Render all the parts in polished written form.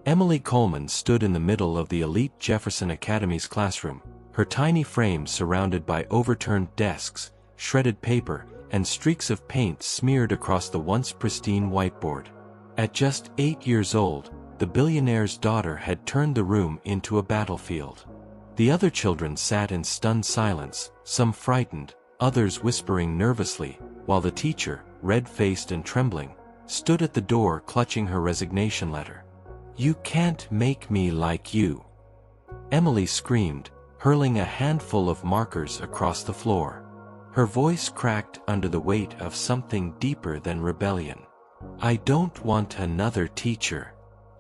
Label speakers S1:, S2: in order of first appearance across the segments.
S1: Emily Coleman stood in the middle of the elite Jefferson Academy's classroom, her tiny frame surrounded by overturned desks, shredded paper, and streaks of paint smeared across the once pristine whiteboard. At just 8 years old, the billionaire's daughter had turned the room into a battlefield. The other children sat in stunned silence, some frightened, others whispering nervously, while the teacher, red-faced and trembling, stood at the door clutching her resignation letter. "You can't make me like you," Emily screamed, hurling a handful of markers across the floor. Her voice cracked under the weight of something deeper than rebellion. "I don't want another teacher.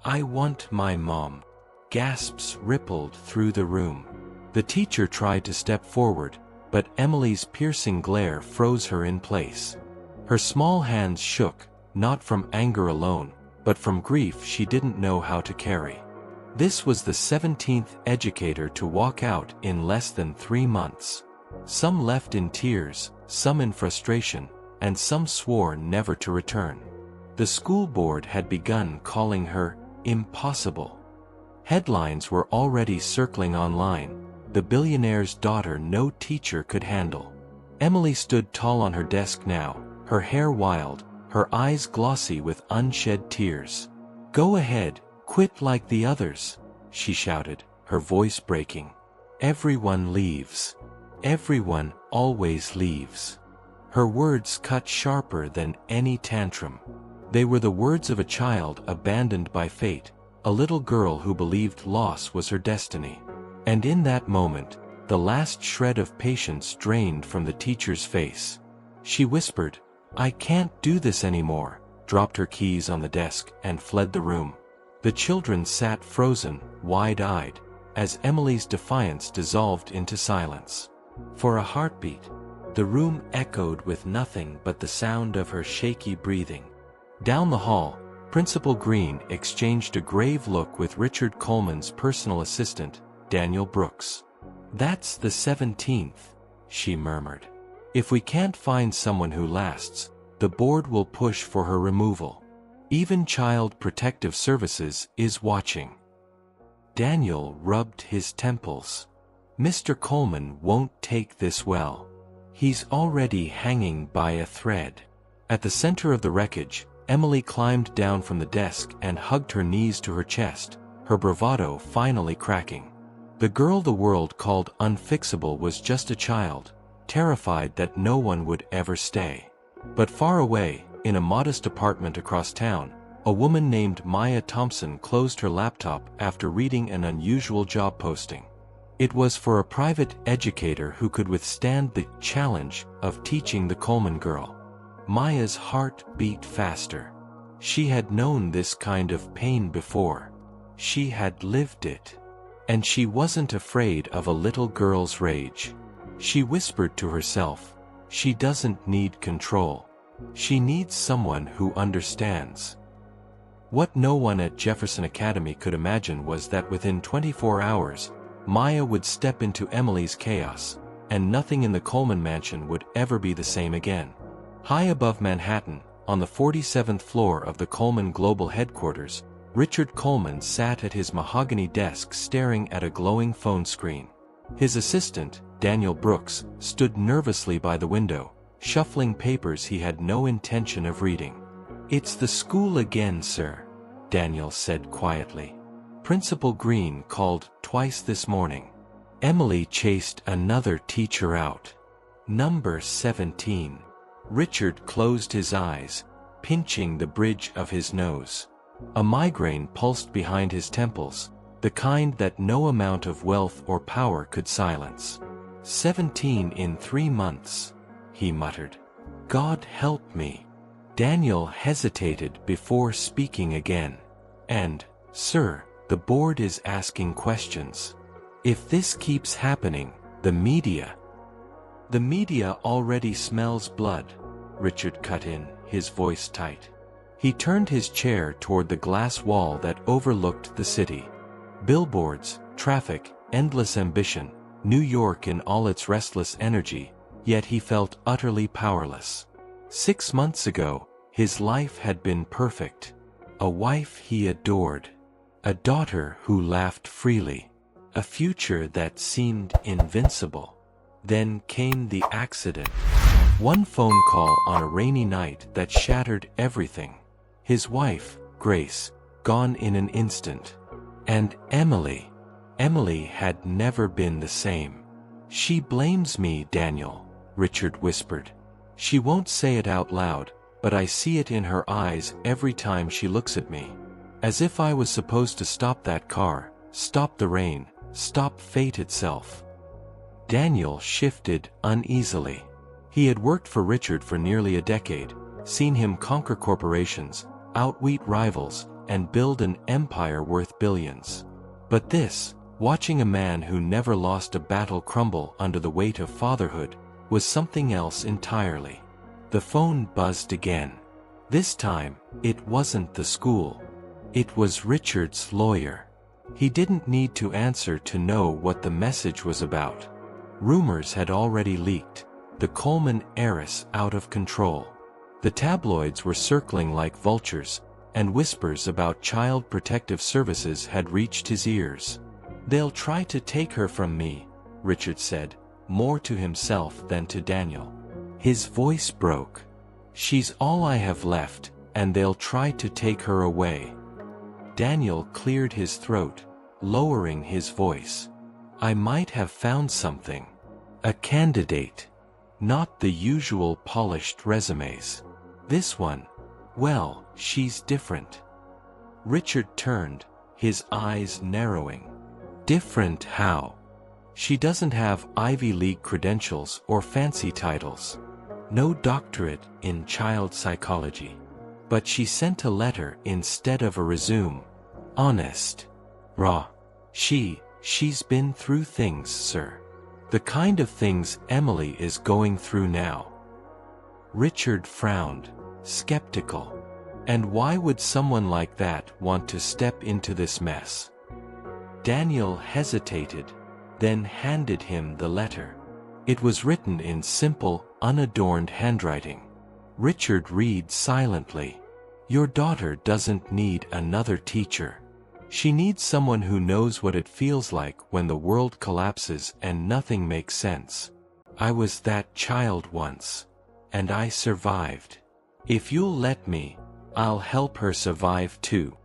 S1: I want my mom." Gasps rippled through the room. The teacher tried to step forward, but Emily's piercing glare froze her in place. Her small hands shook, not from anger alone, but from grief she didn't know how to carry. This was the 17th educator to walk out in less than 3 months. Some left in tears, some in frustration, and some swore never to return. The school board had begun calling her impossible. Headlines were already circling online, "The billionaire's daughter no teacher could handle." Emily stood tall on her desk now, her hair wild, her eyes glossy with unshed tears. "Go ahead, quit like the others," she shouted, her voice breaking. "Everyone leaves. Everyone always leaves." Her words cut sharper than any tantrum. They were the words of a child abandoned by fate, a little girl who believed loss was her destiny. And in that moment, the last shred of patience drained from the teacher's face. She whispered, "I can't do this anymore," dropped her keys on the desk, and fled the room. The children sat frozen, wide-eyed, as Emily's defiance dissolved into silence. For a heartbeat, the room echoed with nothing but the sound of her shaky breathing. Down the hall, Principal Green exchanged a grave look with Richard Coleman's personal assistant, Daniel Brooks. "That's the 17th, she murmured. "If we can't find someone who lasts, the board will push for her removal. Even Child Protective Services is watching." Daniel rubbed his temples. "Mr. Coleman won't take this well. He's already hanging by a thread." At the center of the wreckage, Emily climbed down from the desk and hugged her knees to her chest, her bravado finally cracking. The girl the world called unfixable was just a child, terrified that no one would ever stay. But far away, in a modest apartment across town, a woman named Maya Thompson closed her laptop after reading an unusual job posting. It was for a private educator who could withstand the challenge of teaching the Coleman girl. Maya's heart beat faster. She had known this kind of pain before. She had lived it. And she wasn't afraid of a little girl's rage. She whispered to herself, "She doesn't need control. She needs someone who understands." What no one at Jefferson Academy could imagine was that within 24 hours, Maya would step into Emily's chaos, and nothing in the Coleman mansion would ever be the same again. High above Manhattan, on the 47th floor of the Coleman Global Headquarters, Richard Coleman sat at his mahogany desk staring at a glowing phone screen. His assistant, Daniel Brooks, stood nervously by the window, shuffling papers he had no intention of reading. "It's the school again, sir," Daniel said quietly. "Principal Green called twice this morning. Emily chased another teacher out. Number 17. Richard closed his eyes, pinching the bridge of his nose. A migraine pulsed behind his temples, the kind that no amount of wealth or power could silence. 17 in 3 months, he muttered. God help me. Daniel hesitated before speaking again. "And, sir, the board is asking questions. If this keeps happening, the media..." "The media already smells blood," Richard cut in, his voice tight. He turned his chair toward the glass wall that overlooked the city. Billboards, traffic, endless ambition, New York in all its restless energy, yet he felt utterly powerless. 6 months ago, his life had been perfect. A wife he adored. a daughter who laughed freely, a future that seemed invincible. Then came the accident. One phone call on a rainy night that shattered everything. His wife, Grace, gone in an instant. And Emily. Emily had never been the same. "She blames me, Daniel," Richard whispered. "She won't say it out loud, but I see it in her eyes every time she looks at me. As if I was supposed to stop that car, stop the rain, stop fate itself." Daniel shifted uneasily. He had worked for Richard for nearly a decade, seen him conquer corporations, outwit rivals, and build an empire worth billions. But this, watching a man who never lost a battle crumble under the weight of fatherhood, was something else entirely. The phone buzzed again. This time, it wasn't the school. It was Richard's lawyer. He didn't need to answer to know what the message was about. Rumors had already leaked. The Coleman heiress out of control. The tabloids were circling like vultures, and whispers about child protective services had reached his ears. "They'll try to take her from me," Richard said, more to himself than to Daniel. His voice broke. "She's all I have left, and they'll try to take her away." Daniel cleared his throat, lowering his voice. "I might have found something. A candidate. Not the usual polished resumes. This one, well, she's different." Richard turned, his eyes narrowing. "Different how?" "She doesn't have Ivy League credentials or fancy titles. No doctorate in child psychology. But she sent a letter instead of a resume. Honest. Raw. She's been through things, sir. The kind of things Emily is going through now." Richard frowned, skeptical. And why would someone like that want to step into this mess? Daniel hesitated, then handed him the letter. It was written in simple, unadorned handwriting. Richard read silently. "Your daughter doesn't need another teacher. She needs someone who knows what it feels like when the world collapses and nothing makes sense. I was that child once. And I survived. If you'll let me, I'll help her survive too."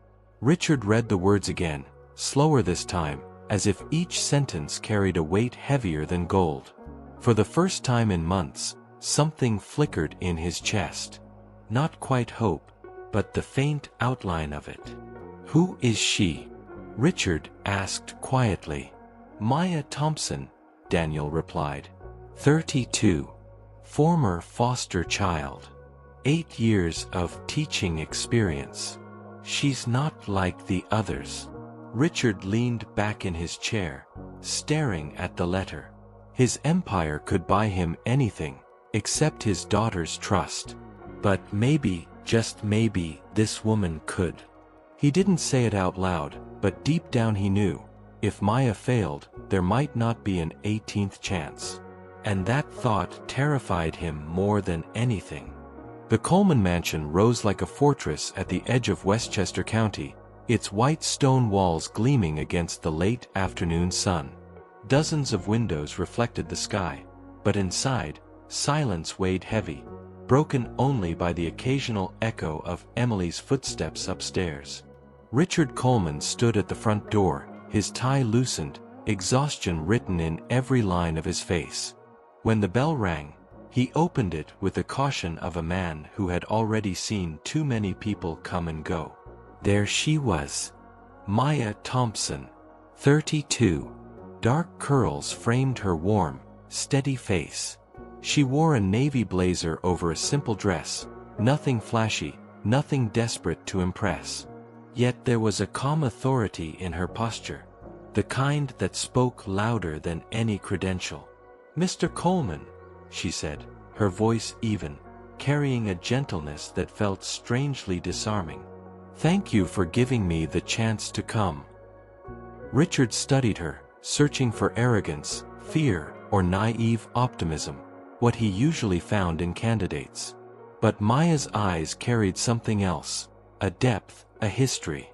S1: Richard read the words again, slower this time, as if each sentence carried a weight heavier than gold. For the first time in months, something flickered in his chest. Not quite hope, but the faint outline of it. "Who is she?" Richard asked quietly. "Maya Thompson," Daniel replied. 32. Former foster child. 8 years of teaching experience. She's not like the others. Richard leaned back in his chair, staring at the letter. His empire could buy him anything, except his daughter's trust. But maybe, just maybe, this woman could. He didn't say it out loud, but deep down he knew, if Maya failed, there might not be an 18th chance. And that thought terrified him more than anything. The Coleman mansion rose like a fortress at the edge of Westchester County, its white stone walls gleaming against the late afternoon sun. Dozens of windows reflected the sky, but inside, silence weighed heavy, broken only by the occasional echo of Emily's footsteps upstairs. Richard Coleman stood at the front door, his tie loosened, exhaustion written in every line of his face. When the bell rang, he opened it with the caution of a man who had already seen too many people come and go. There she was. Maya Thompson, 32. Dark curls framed her warm, steady face. She wore a navy blazer over a simple dress, nothing flashy, nothing desperate to impress. Yet there was a calm authority in her posture, the kind that spoke louder than any credential. "Mr. Coleman," she said, her voice even, carrying a gentleness that felt strangely disarming. "Thank you for giving me the chance to come." Richard studied her, searching for arrogance, fear, or naive optimism, what he usually found in candidates. But Maya's eyes carried something else, a depth, a history.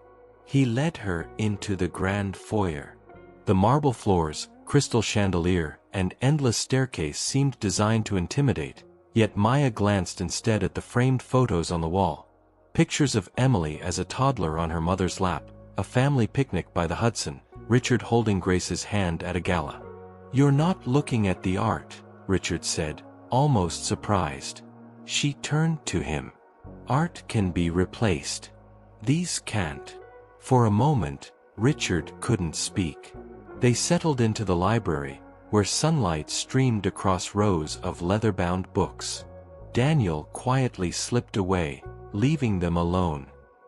S1: He led her into the grand foyer. The marble floors, crystal chandelier, and endless staircase seemed designed to intimidate, yet Maya glanced instead at the framed photos on the wall. Pictures of Emily as a toddler on her mother's lap, a family picnic by the Hudson, Richard holding Grace's hand at a gala. "You're not looking at the art," Richard said, almost surprised. She turned to him. "Art can be replaced. These can't." For a moment, Richard couldn't speak. They settled into the library, where sunlight streamed across rows of leather-bound books. Daniel quietly slipped away, leaving them alone.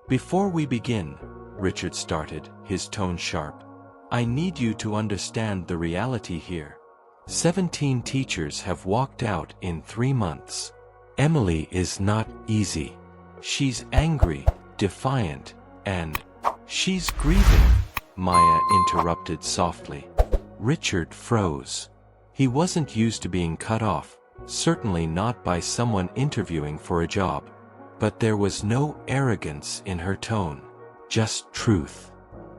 S1: "Before we begin," Richard started, his tone sharp, "I need you to understand the reality here. 17 teachers have walked out in 3 months. Emily is not easy. She's angry, defiant, and she's grieving," Maya interrupted softly. Richard froze. He wasn't used to being cut off, certainly not by someone interviewing for a job. But there was no arrogance in her tone, just truth.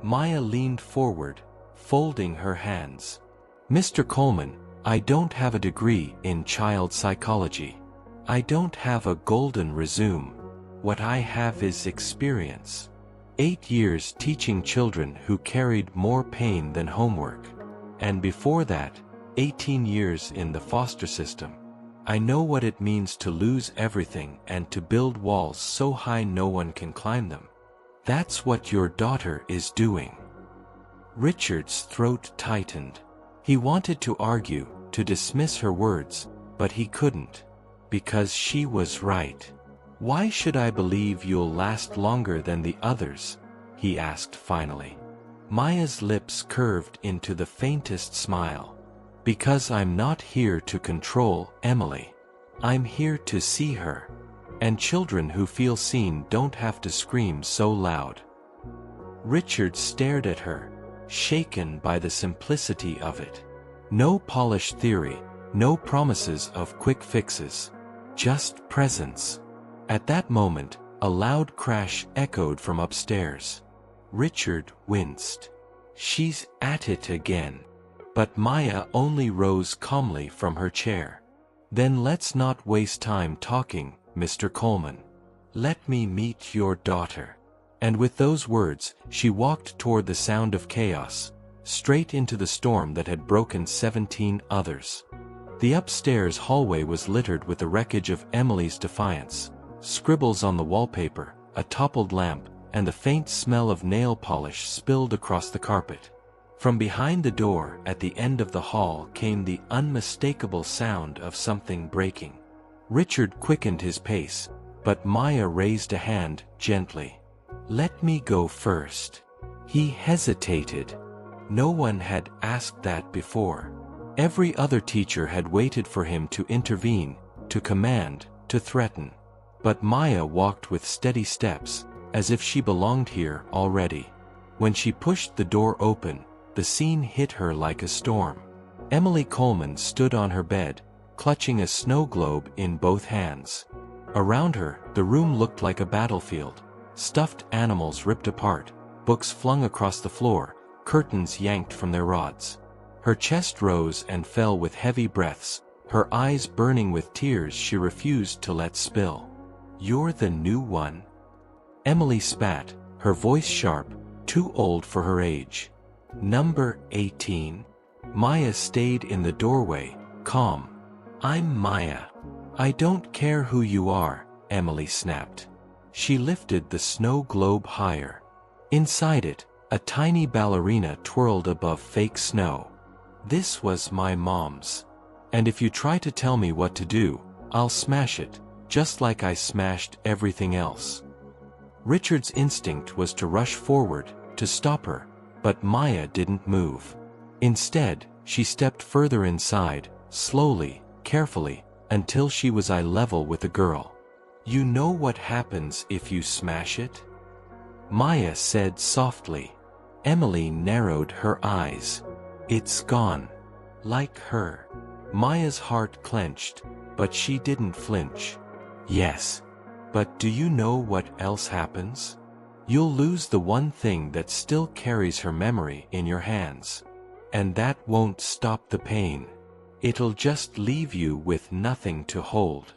S1: Maya leaned forward, folding her hands. "Mr. Coleman, I don't have a degree in child psychology. I don't have a golden resume. What I have is experience. 8 years teaching children who carried more pain than homework. And before that, 18 years in the foster system. I know what it means to lose everything and to build walls so high no one can climb them. That's what your daughter is doing." Richard's throat tightened. He wanted to argue, to dismiss her words, but he couldn't. Because she was right. "Why should I believe you'll last longer than the others?" he asked finally. Maya's lips curved into the faintest smile. "Because I'm not here to control Emily. I'm here to see her. And children who feel seen don't have to scream so loud." Richard stared at her, shaken by the simplicity of it. No polished theory, no promises of quick fixes. Just presence. At that moment, a loud crash echoed from upstairs. Richard winced. "She's at it again." But Maya only rose calmly from her chair. "Then let's not waste time talking, Mr. Coleman. Let me meet your daughter." And with those words, she walked toward the sound of chaos, straight into the storm that had broken 17 others. The upstairs hallway was littered with the wreckage of Emily's defiance, scribbles on the wallpaper, a toppled lamp, and the faint smell of nail polish spilled across the carpet. From behind the door at the end of the hall came the unmistakable sound of something breaking. Richard quickened his pace, but Maya raised a hand gently. "Let me go first." He hesitated. No one had asked that before. Every other teacher had waited for him to intervene, to command, to threaten. But Maya walked with steady steps, as if she belonged here already. When she pushed the door open, the scene hit her like a storm. Emily Coleman stood on her bed, clutching a snow globe in both hands. Around her, the room looked like a battlefield. Stuffed animals ripped apart, books flung across the floor, curtains yanked from their rods. Her chest rose and fell with heavy breaths, her eyes burning with tears she refused to let spill. "You're the new one?" Emily spat, her voice sharp, too old for her age. "Number 18? Maya stayed in the doorway, calm. "I'm Maya. I don't care who you are," Emily snapped. She lifted the snow globe higher. Inside it, a tiny ballerina twirled above fake snow. "This was my mom's. And if you try to tell me what to do, I'll smash it, just like I smashed everything else." Richard's instinct was to rush forward, to stop her, but Maya didn't move. Instead, she stepped further inside, slowly, carefully, until she was eye level with the girl. "You know what happens if you smash it?" Maya said softly. Emily narrowed her eyes. "It's gone. Like her." Maya's heart clenched, but she didn't flinch. "Yes. But do you know what else happens?" You'll lose the one thing that still carries her memory in your hands. And that won't stop the pain. It'll just leave you with nothing to hold."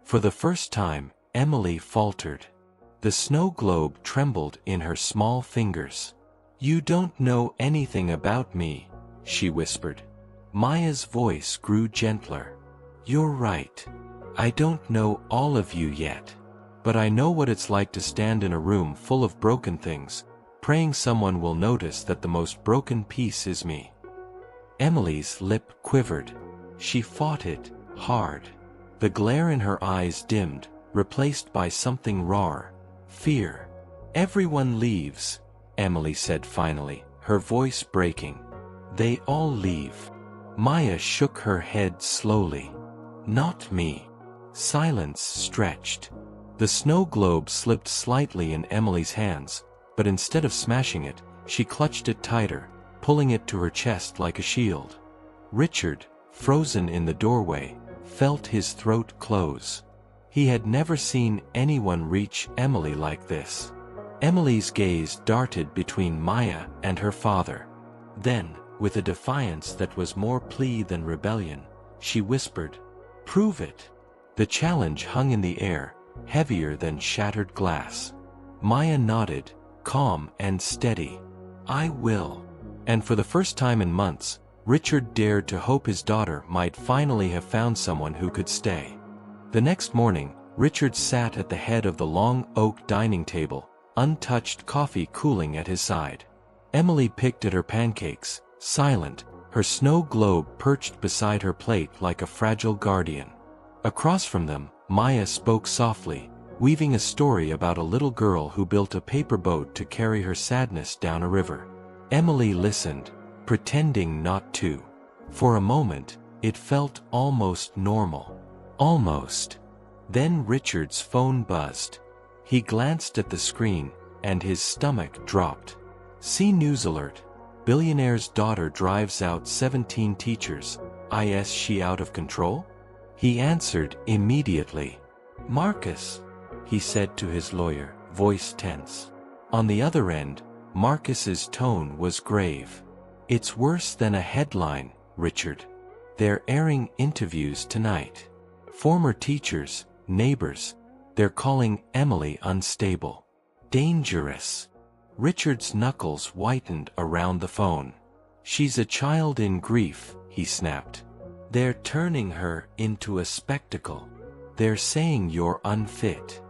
S1: For the first time, Emily faltered. The snow globe trembled in her small fingers. "You don't know anything about me," she whispered. Maya's voice grew gentler. "You're right. I don't know all of you yet. But I know what it's like to stand in a room full of broken things, praying someone will notice that the most broken piece is me." Emily's lip quivered. She fought it hard. The glare in her eyes dimmed, replaced by something raw. Fear. "Everyone leaves," Emily said finally, her voice breaking. "They all leave." Maya shook her head slowly. "Not me." Silence stretched. The snow globe slipped slightly in Emily's hands, but instead of smashing it, she clutched it tighter, pulling it to her chest like a shield. Richard, frozen in the doorway, felt his throat close. He had never seen anyone reach Emily like this. Emily's gaze darted between Maya and her father. Then, with a defiance that was more plea than rebellion, she whispered, "Prove it." The challenge hung in the air, heavier than shattered glass. Maya nodded, calm and steady. "I will." And for the first time in months, Richard dared to hope his daughter might finally have found someone who could stay. The next morning, Richard sat at the head of the long oak dining table, untouched coffee cooling at his side. Emily picked at her pancakes, silent, her snow globe perched beside her plate like a fragile guardian. Across from them, Maya spoke softly, weaving a story about a little girl who built a paper boat to carry her sadness down a river. Emily listened, pretending not to. For a moment, it felt almost normal. Almost. Then Richard's phone buzzed. He glanced at the screen, and his stomach dropped. "See news alert. Billionaire's daughter drives out 17 teachers. Is she out of control?" He answered immediately. "Marcus," he said to his lawyer, voice tense. On the other end, Marcus's tone was grave. "It's worse than a headline, Richard. They're airing interviews tonight. Former teachers, neighbors, they're calling Emily unstable. Dangerous." Richard's knuckles whitened around the phone. "She's a child in grief," he snapped. "They're turning her into a spectacle. They're saying you're unfit.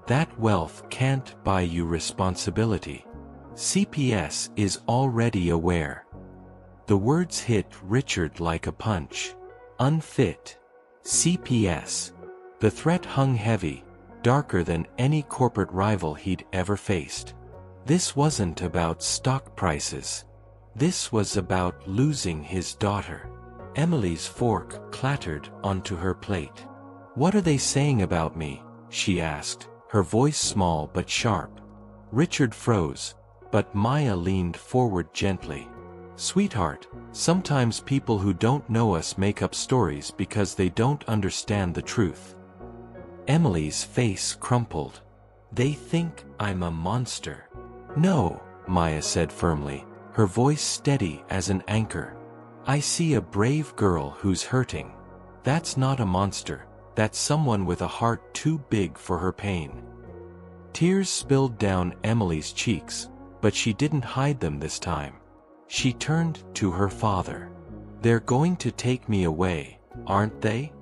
S1: That wealth can't buy you responsibility. CPS is already aware." The words hit Richard like a punch. Unfit. CPS. The threat hung heavy, darker than any corporate rival he'd ever faced. This wasn't about stock prices. This was about losing his daughter. Emily's fork clattered onto her plate. "What are they saying about me?" she asked, her voice small but sharp. Richard froze, but Maya leaned forward gently. "Sweetheart, sometimes people who don't know us make up stories because they don't understand the truth." Emily's face crumpled. "They think I'm a monster." "No," Maya said firmly, her voice steady as an anchor. "I see a brave girl who's hurting. That's not a monster, that's someone with a heart too big for her pain." Tears spilled down Emily's cheeks, but she didn't hide them this time. She turned to her father. "They're going to take me away, aren't they?"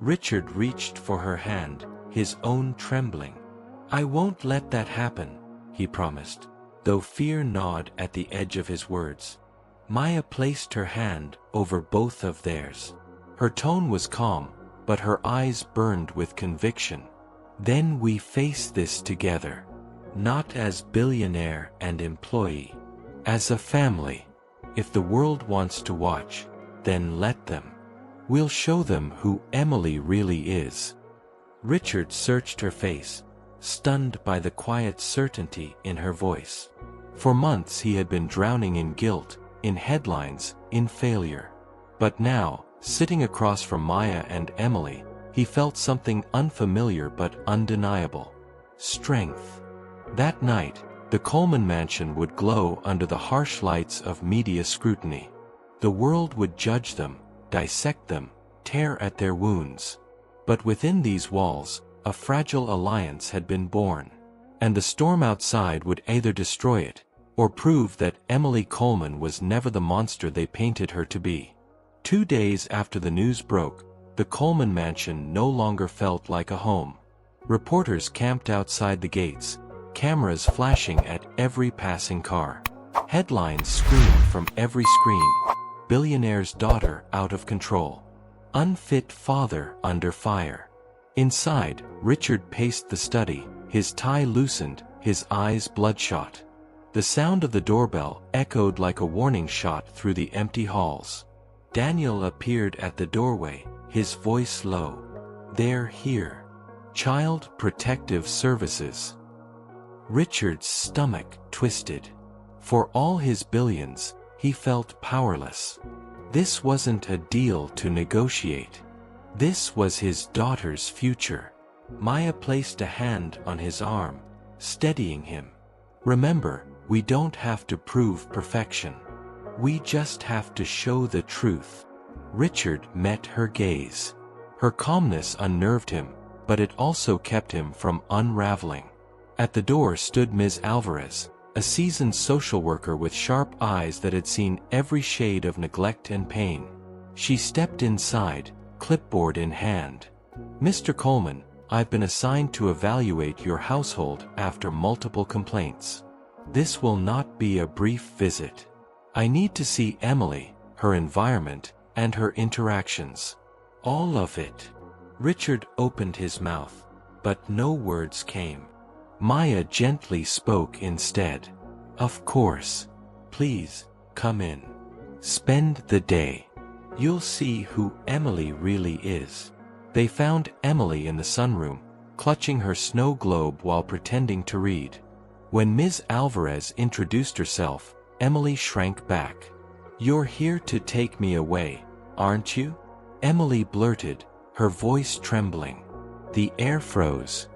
S1: Richard reached for her hand, his own trembling. "I won't let that happen," he promised, though fear gnawed at the edge of his words. Maya placed her hand over both of theirs. Her tone was calm, but her eyes burned with conviction. "Then we face this together. Not as billionaire and employee. As a family. If the world wants to watch, then let them. We'll show them who Emily really is." Richard searched her face, stunned by the quiet certainty in her voice. For months he had been drowning in guilt, in headlines, in failure. But now, sitting across from Maya and Emily, he felt something unfamiliar but undeniable. Strength. That night, The Coleman mansion would glow under the harsh lights of media scrutiny. The world would judge them, dissect them, tear at their wounds. But within these walls, a fragile alliance had been born. And the storm outside would either destroy it, or prove that Emily Coleman was never the monster they painted her to be. 2 days after the news broke, the Coleman mansion no longer felt like a home. Reporters camped outside the gates, cameras flashing at every passing car. Headlines screamed from every screen: billionaire's daughter out of control. Unfit father under fire. Inside, Richard paced the study, his tie loosened, his eyes bloodshot. The sound of the doorbell echoed like a warning shot through the empty halls. Daniel appeared at the doorway, his voice low. "They're here. Child Protective Services." Richard's stomach twisted. For all his billions, he felt powerless. This wasn't a deal to negotiate. This was his daughter's future. Maya placed a hand on his arm, steadying him. "Remember, we don't have to prove perfection. We just have to show the truth." Richard met her gaze. Her calmness unnerved him, but it also kept him from unraveling. At the door stood Ms. Alvarez, a seasoned social worker with sharp eyes that had seen every shade of neglect and pain. She stepped inside, clipboard in hand. "Mr. Coleman, I've been assigned to evaluate your household after multiple complaints. This will not be a brief visit. I need to see Emily, her environment, and her interactions. All of it." Richard opened his mouth, but no words came. Maya gently spoke instead. "Of course. Please, come in. Spend the day. You'll see who Emily really is." They found Emily in the sunroom, clutching her snow globe while pretending to read. When Ms. Alvarez introduced herself, Emily shrank back. "You're here to take me away, aren't you?" Emily blurted, her voice trembling. The air froze.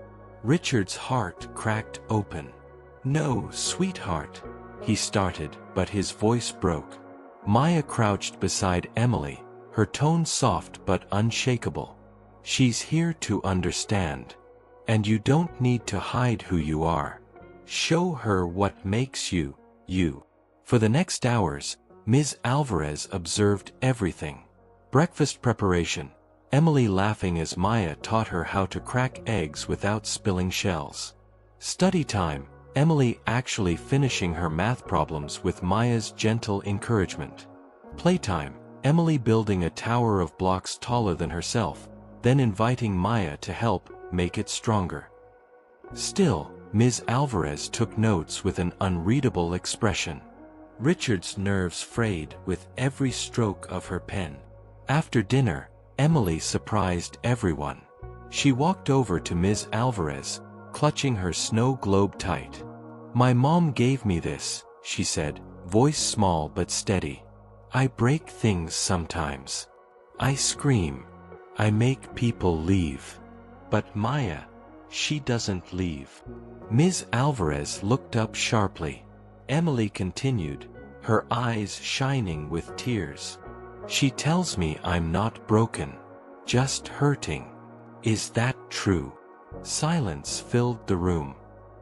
S1: Richard's heart cracked open. "No, sweetheart," he started, but his voice broke. Maya crouched beside Emily, her tone soft but unshakable. "She's here to understand. And you don't need to hide who you are. Show her what makes you, you." For the next hours, Ms. Alvarez observed everything. Breakfast preparation, Emily laughing as Maya taught her how to crack eggs without spilling shells. Study time, Emily actually finishing her math problems with Maya's gentle encouragement. Playtime, Emily building a tower of blocks taller than herself, then inviting Maya to help make it stronger. Still, Ms. Alvarez took notes with an unreadable expression. Richard's nerves frayed with every stroke of her pen. After dinner, Emily surprised everyone. She walked over to Ms. Alvarez, clutching her snow globe tight. "My mom gave me this," she said, voice small but steady. "I break things sometimes. I scream. I make people leave. But Maya, she doesn't leave." Ms. Alvarez looked up sharply. Emily continued, her eyes shining with tears. "She tells me I'm not broken, just hurting. Is that true?" Silence filled the room.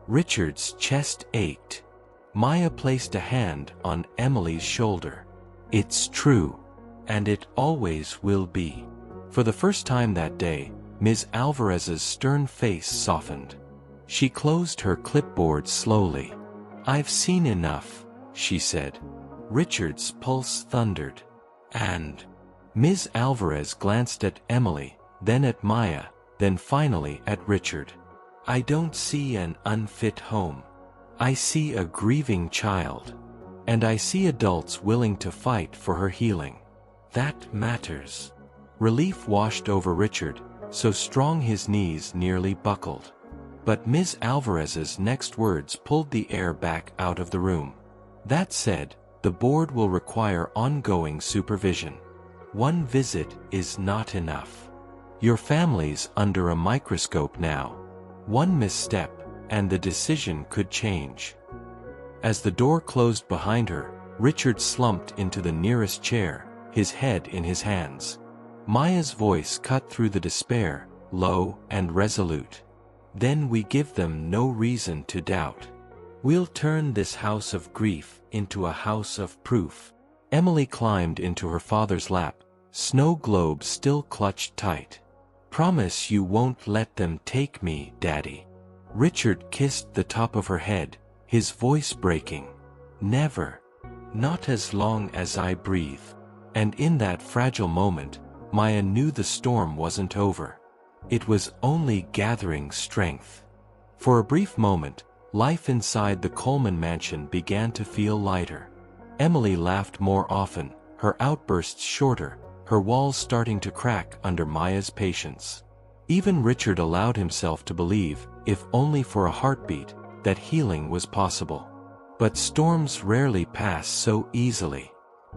S1: Richard's chest ached. Maya placed a hand on Emily's shoulder. "It's true. And it always will be." For the first time that day, Ms. Alvarez's stern face softened. She closed her clipboard slowly. "I've seen enough," she said. Richard's pulse thundered. "And?" Ms. Alvarez glanced at Emily, then at Maya, then finally at Richard. "I don't see an unfit home. I see a grieving child. And I see adults willing to fight for her healing. That matters." Relief washed over Richard, so strong his knees nearly buckled. But Ms. Alvarez's next words pulled the air back out of the room. "That said, the board will require ongoing supervision. One visit is not enough. Your family's under a microscope now. One misstep, and the decision could change." As the door closed behind her, Richard slumped into the nearest chair, his head in his hands. Maya's voice cut through the despair, low and resolute. Then we give them no reason to doubt. We'll turn this house of grief into a house of proof. Emily climbed into her father's lap, snow globe still clutched tight. Promise you won't let them take me, Daddy. Richard kissed the top of her head, his voice breaking. Never. Not as long as I breathe. And in that fragile moment, Maya knew the storm wasn't over. It was only gathering strength. For a brief moment, life inside the Coleman mansion began to feel lighter. Emily laughed more often, her outbursts shorter, her walls starting to crack under Maya's patience. Even Richard allowed himself to believe, if only for a heartbeat, that healing was possible. But storms rarely pass so easily.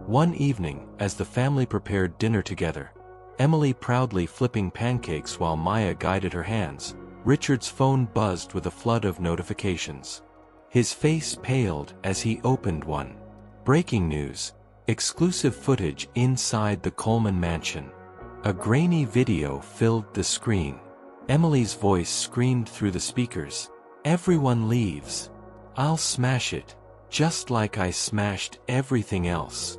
S1: One evening, as the family prepared dinner together, Emily proudly flipping pancakes while Maya guided her hands, Richard's phone buzzed with a flood of notifications. His face paled as he opened one. Breaking news. Exclusive footage inside the Coleman mansion. A grainy video filled the screen. Emily's voice screamed through the speakers. Everyone leaves. I'll smash it, just like I smashed everything else.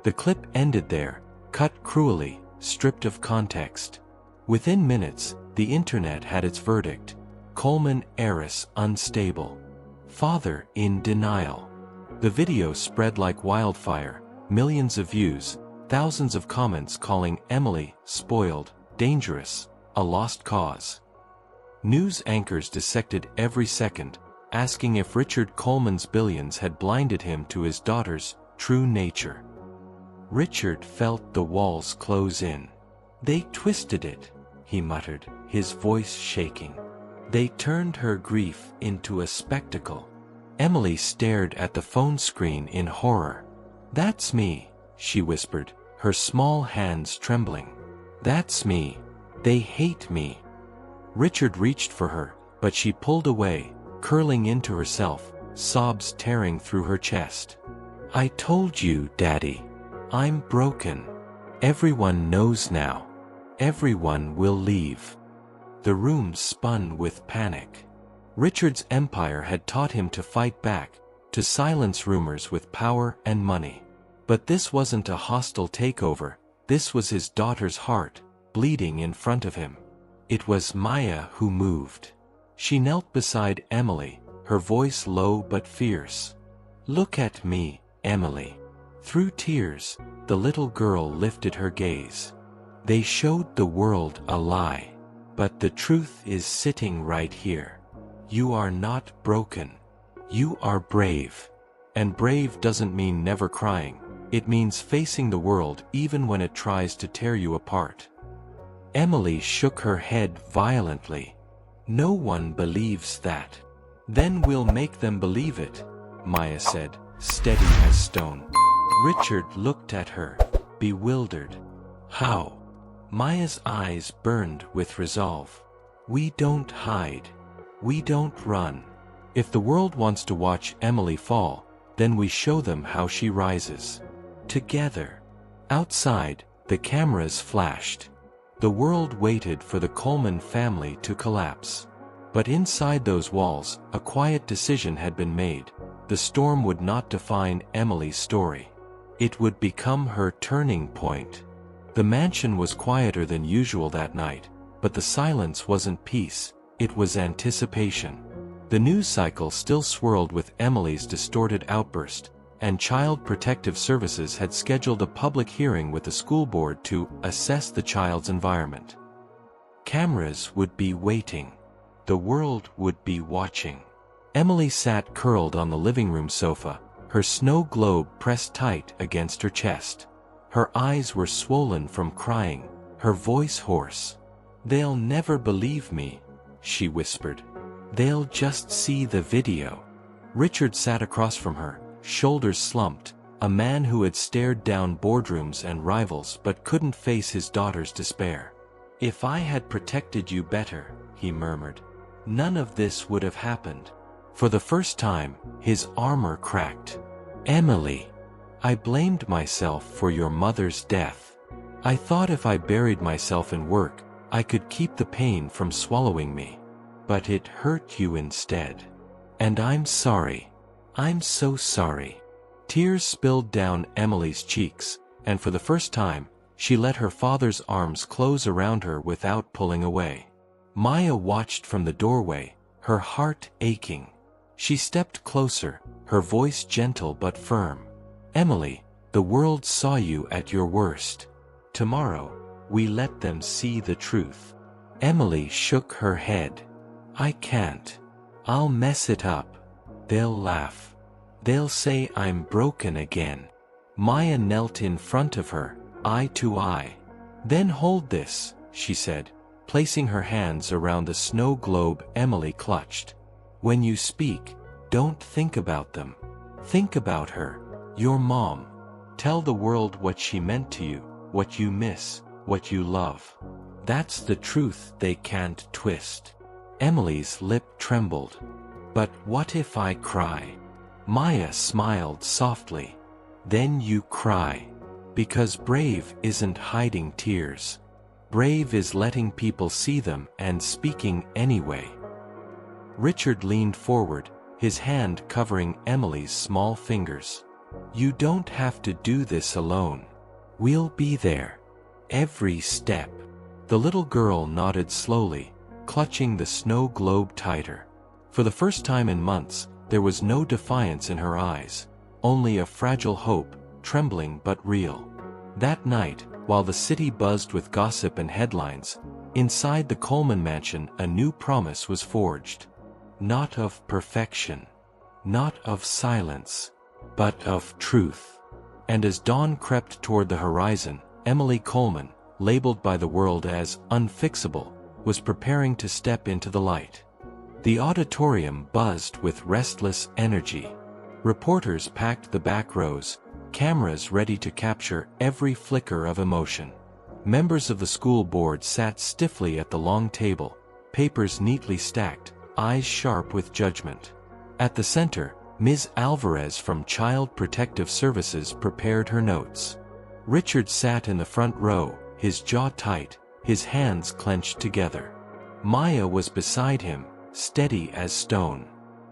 S1: The clip ended there, cut cruelly, stripped of context. Within minutes, the internet had its verdict. Coleman heiress unstable. Father in denial. The video spread like wildfire, millions of views, thousands of comments calling Emily spoiled, dangerous, a lost cause. News anchors dissected every second, asking if Richard Coleman's billions had blinded him to his daughter's true nature. Richard felt the walls close in. They twisted it, he muttered, his voice shaking. They turned her grief into a spectacle. Emily stared at the phone screen in horror. That's me, she whispered, her small hands trembling. That's me. They hate me. Richard reached for her, but she pulled away, curling into herself, sobs tearing through her chest. I told you, Daddy. I'm broken. Everyone knows now. Everyone will leave. The room spun with panic. Richard's empire had taught him to fight back, to silence rumors with power and money. But this wasn't a hostile takeover, this was his daughter's heart, bleeding in front of him. It was Maya who moved. She knelt beside Emily, her voice low but fierce. Look at me, Emily. Through tears, the little girl lifted her gaze. They showed the world a lie. But the truth is sitting right here. You are not broken. You are brave. And brave doesn't mean never crying. It means facing the world even when it tries to tear you apart. Emily shook her head violently. No one believes that. Then we'll make them believe it, Maya said, steady as stone. Richard looked at her, bewildered. How? Maya's eyes burned with resolve. We don't hide. We don't run. If the world wants to watch Emily fall, then we show them how she rises. Together. Outside, the cameras flashed. The world waited for the Coleman family to collapse. But inside those walls, a quiet decision had been made. The storm would not define Emily's story. It would become her turning point. The mansion was quieter than usual that night, but the silence wasn't peace, it was anticipation. The news cycle still swirled with Emily's distorted outburst, and Child Protective Services had scheduled a public hearing with the school board to assess the child's environment. Cameras would be waiting. The world would be watching. Emily sat curled on the living room sofa, her snow globe pressed tight against her chest. Her eyes were swollen from crying, her voice hoarse. They'll never believe me, she whispered. They'll just see the video. Richard sat across from her, shoulders slumped, a man who had stared down boardrooms and rivals but couldn't face his daughter's despair. If I had protected you better, he murmured, none of this would have happened. For the first time, his armor cracked. "Emily, I blamed myself for your mother's death. I thought if I buried myself in work, I could keep the pain from swallowing me. But it hurt you instead. And I'm sorry. I'm so sorry." Tears spilled down Emily's cheeks, and for the first time, she let her father's arms close around her without pulling away. Maya watched from the doorway, her heart aching. She stepped closer, her voice gentle but firm. "Emily, the world saw you at your worst. Tomorrow, we let them see the truth." Emily shook her head. "I can't. I'll mess it up. They'll laugh. They'll say I'm broken again." Maya knelt in front of her, eye to eye. "Then hold this," she said, placing her hands around the snow globe Emily clutched. "When you speak, don't think about them. Think about her, your mom. Tell the world what she meant to you, what you miss, what you love. That's the truth they can't twist." Emily's lip trembled. "But what if I cry?" Maya smiled softly. "Then you cry. Because brave isn't hiding tears. Brave is letting people see them and speaking anyway." Richard leaned forward, his hand covering Emily's small fingers. "You don't have to do this alone. We'll be there. Every step." The little girl nodded slowly, clutching the snow globe tighter. For the first time in months, there was no defiance in her eyes, only a fragile hope, trembling but real. That night, while the city buzzed with gossip and headlines, inside the Coleman mansion a new promise was forged. Not of perfection, not of silence, but of truth. And as dawn crept toward the horizon, Emily Coleman, labeled by the world as unfixable, was preparing to step into the light. The auditorium buzzed with restless energy. Reporters packed the back rows, cameras ready to capture every flicker of emotion. Members of the school board sat stiffly at the long table, papers neatly stacked, eyes sharp with judgment. At the center, Ms. Alvarez from Child Protective Services prepared her notes. Richard sat in the front row, his jaw tight, his hands clenched together. Maya was beside him, steady as stone.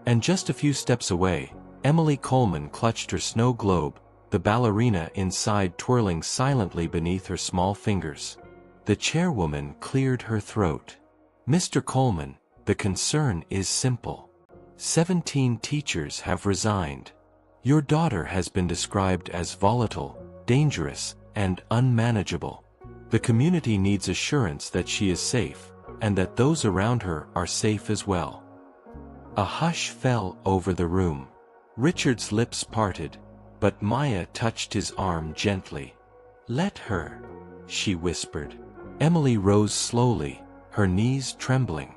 S1: And just a few steps away, Emily Coleman clutched her snow globe, the ballerina inside twirling silently beneath her small fingers. The chairwoman cleared her throat. "Mr. Coleman, the concern is simple. 17 teachers have resigned. Your daughter has been described as volatile, dangerous, and unmanageable. The community needs assurance that she is safe, and that those around her are safe as well." A hush fell over the room. Richard's lips parted, but Maya touched his arm gently. "Let her," she whispered. Emily rose slowly, her knees trembling.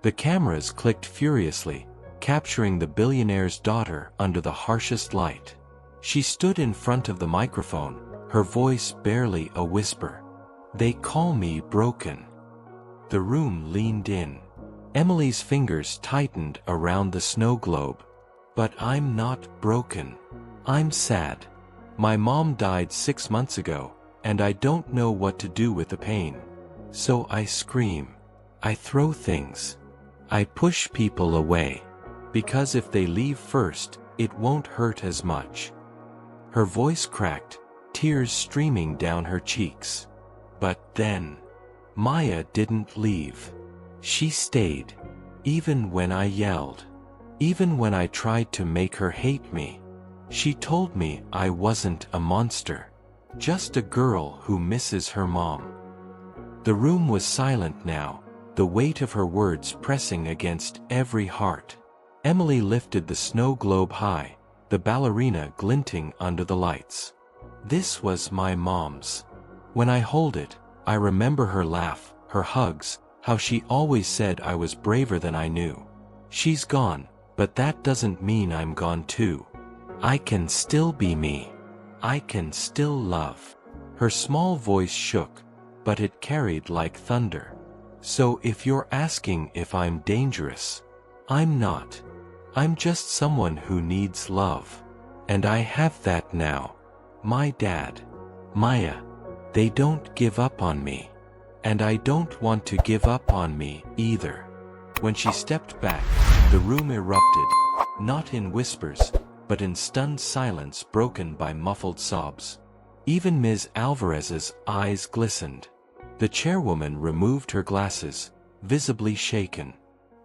S1: The cameras clicked furiously, capturing the billionaire's daughter under the harshest light. She stood in front of the microphone, her voice barely a whisper. "They call me broken." The room leaned in. Emily's fingers tightened around the snow globe. "But I'm not broken. I'm sad. My mom died 6 months ago, and I don't know what to do with the pain. So I scream. I throw things. I push people away. Because if they leave first, it won't hurt as much." Her voice cracked, tears streaming down her cheeks. But then, Maya didn't leave. She stayed. Even when I yelled. Even when I tried to make her hate me. She told me I wasn't a monster. Just a girl who misses her mom. The room was silent now, the weight of her words pressing against every heart. Emily lifted the snow globe high, the ballerina glinting under the lights. "This was my mom's. When I hold it, I remember her laugh, her hugs, how she always said I was braver than I knew. She's gone, but that doesn't mean I'm gone too. I can still be me. I can still love." Her small voice shook, but it carried like thunder. "So if you're asking if I'm dangerous, I'm not. I'm just someone who needs love. And I have that now. My dad, Maya, they don't give up on me. And I don't want to give up on me either. When she stepped back, the room erupted, not in whispers, but in stunned silence broken by muffled sobs. Even Ms. Alvarez's eyes glistened. The chairwoman removed her glasses, visibly shaken.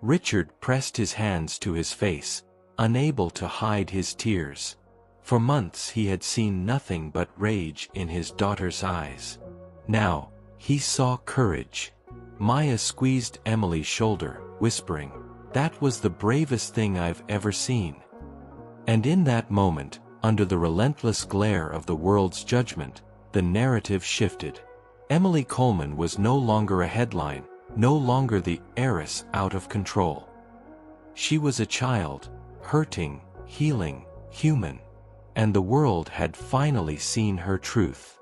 S1: Richard pressed his hands to his face, unable to hide his tears. For months he had seen nothing but rage in his daughter's eyes. Now, he saw courage. Maya squeezed Emily's shoulder, whispering, "That was the bravest thing I've ever seen." And in that moment, under the relentless glare of the world's judgment, the narrative shifted. Emily Coleman was no longer a headline, no longer the heiress out of control. She was a child, hurting, healing, human. And the world had finally seen her truth.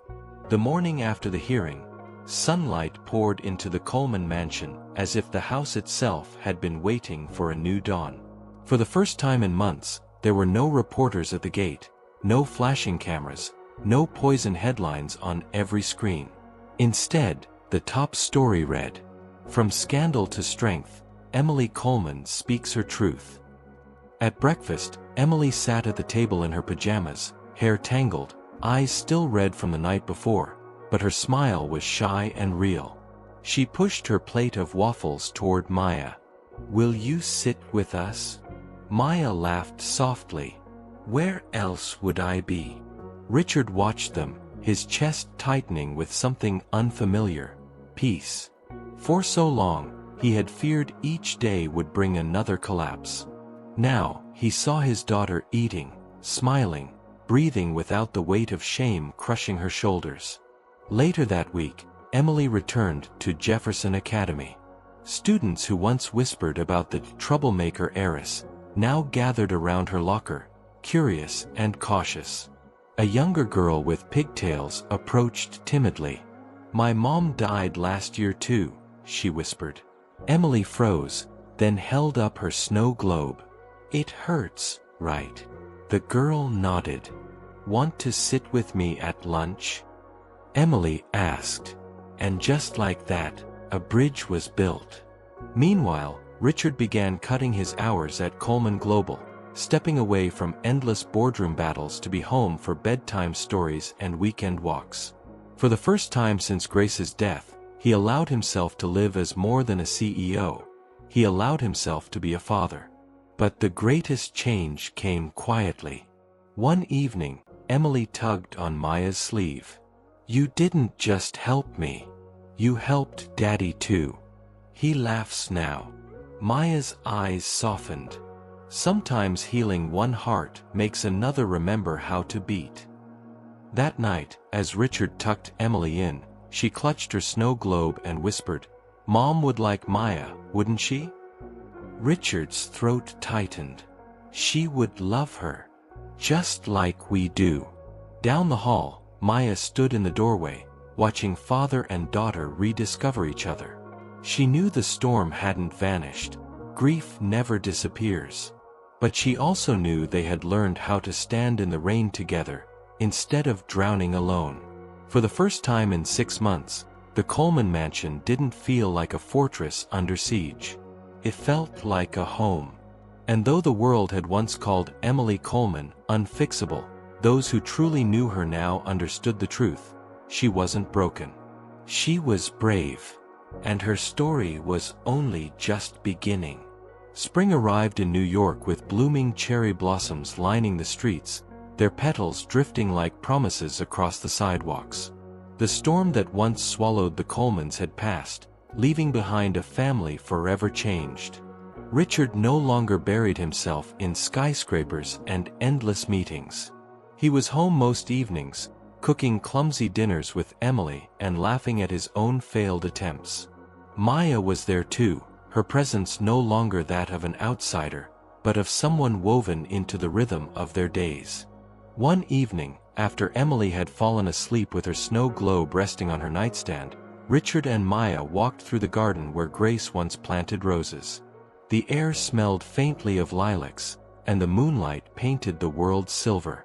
S1: The morning after the hearing, sunlight poured into the Coleman mansion as if the house itself had been waiting for a new dawn. For the first time in months, there were no reporters at the gate, no flashing cameras, no poison headlines on every screen. Instead, the top story read, "From scandal to strength, Emily Coleman speaks her truth." At breakfast, Emily sat at the table in her pajamas, hair tangled, eyes still red from the night before, but her smile was shy and real. She pushed her plate of waffles toward Maya. "Will you sit with us?" Maya laughed softly. "Where else would I be?" Richard watched them, his chest tightening with something unfamiliar, peace. For so long, he had feared each day would bring another collapse. Now, he saw his daughter eating, smiling, breathing without the weight of shame crushing her shoulders. Later that week, Emily returned to Jefferson Academy. Students who once whispered about the troublemaker heiress now gathered around her locker, curious and cautious. A younger girl with pigtails approached timidly. "My mom died last year too," she whispered. Emily froze, then held up her snow globe. "It hurts, right?" The girl nodded. "Want to sit with me at lunch?" Emily asked. And just like that, a bridge was built. Meanwhile, Richard began cutting his hours at Coleman Global, stepping away from endless boardroom battles to be home for bedtime stories and weekend walks. For the first time since Grace's death, he allowed himself to live as more than a CEO. He allowed himself to be a father. But the greatest change came quietly. One evening, Emily tugged on Maya's sleeve. "You didn't just help me. You helped Daddy too." He laughs now. Maya's eyes softened. Sometimes healing one heart makes another remember how to beat. That night, as Richard tucked Emily in, she clutched her snow globe and whispered, "Mom would like Maya, wouldn't she?" Richard's throat tightened. "She would love her. Just like we do." Down the hall, Maya stood in the doorway, watching father and daughter rediscover each other. She knew the storm hadn't vanished. Grief never disappears. But she also knew they had learned how to stand in the rain together, instead of drowning alone. For the first time in 6 months, the Coleman mansion didn't feel like a fortress under siege. It felt like a home. And though the world had once called Emily Coleman unfixable, those who truly knew her now understood the truth. She wasn't broken. She was brave. And her story was only just beginning. Spring arrived in New York with blooming cherry blossoms lining the streets, their petals drifting like promises across the sidewalks. The storm that once swallowed the Colemans had passed, leaving behind a family forever changed. Richard no longer buried himself in skyscrapers and endless meetings. He was home most evenings, cooking clumsy dinners with Emily and laughing at his own failed attempts. Maya was there too, her presence no longer that of an outsider, but of someone woven into the rhythm of their days. One evening, after Emily had fallen asleep with her snow globe resting on her nightstand, Richard and Maya walked through the garden where Grace once planted roses. The air smelled faintly of lilacs, and the moonlight painted the world silver.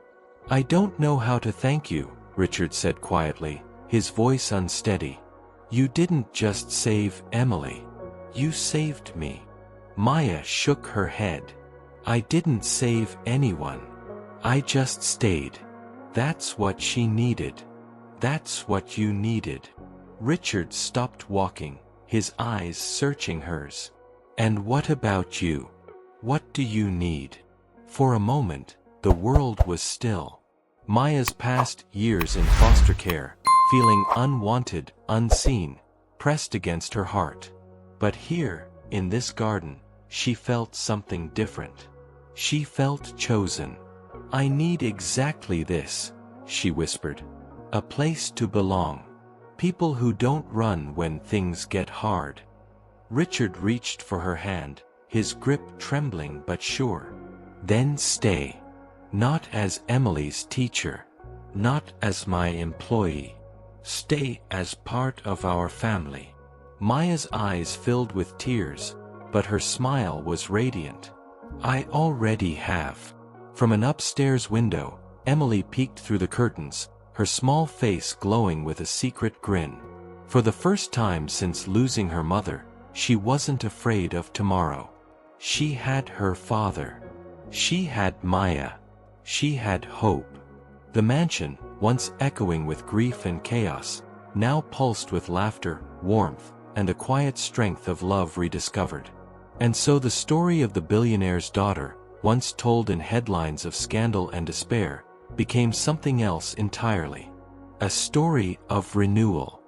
S1: "I don't know how to thank you," Richard said quietly, his voice unsteady. "You didn't just save Emily. You saved me." Maya shook her head. "I didn't save anyone. I just stayed. That's what she needed. That's what you needed." Richard stopped walking, his eyes searching hers. "And what about you? What do you need?" For a moment, the world was still. Maya's past years in foster care, feeling unwanted, unseen, pressed against her heart. But here, in this garden, she felt something different. She felt chosen. "I need exactly this," she whispered. "A place to belong. People who don't run when things get hard." Richard reached for her hand, his grip trembling but sure. "Then stay. Not as Emily's teacher. Not as my employee. Stay as part of our family." Maya's eyes filled with tears, but her smile was radiant. "I already have." From an upstairs window, Emily peeked through the curtains, her small face glowing with a secret grin. For the first time since losing her mother, she wasn't afraid of tomorrow. She had her father. She had Maya. She had hope. The mansion, once echoing with grief and chaos, now pulsed with laughter, warmth, and the quiet strength of love rediscovered. And so the story of the billionaire's daughter, once told in headlines of scandal and despair, became something else entirely. A story of renewal.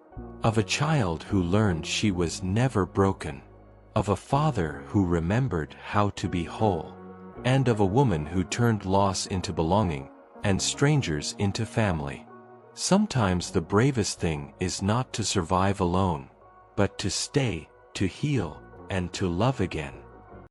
S1: Of a child who learned she was never broken. Of a father who remembered how to be whole. And of a woman who turned loss into belonging, and strangers into family. Sometimes the bravest thing is not to survive alone, but to stay, to heal, and to love again.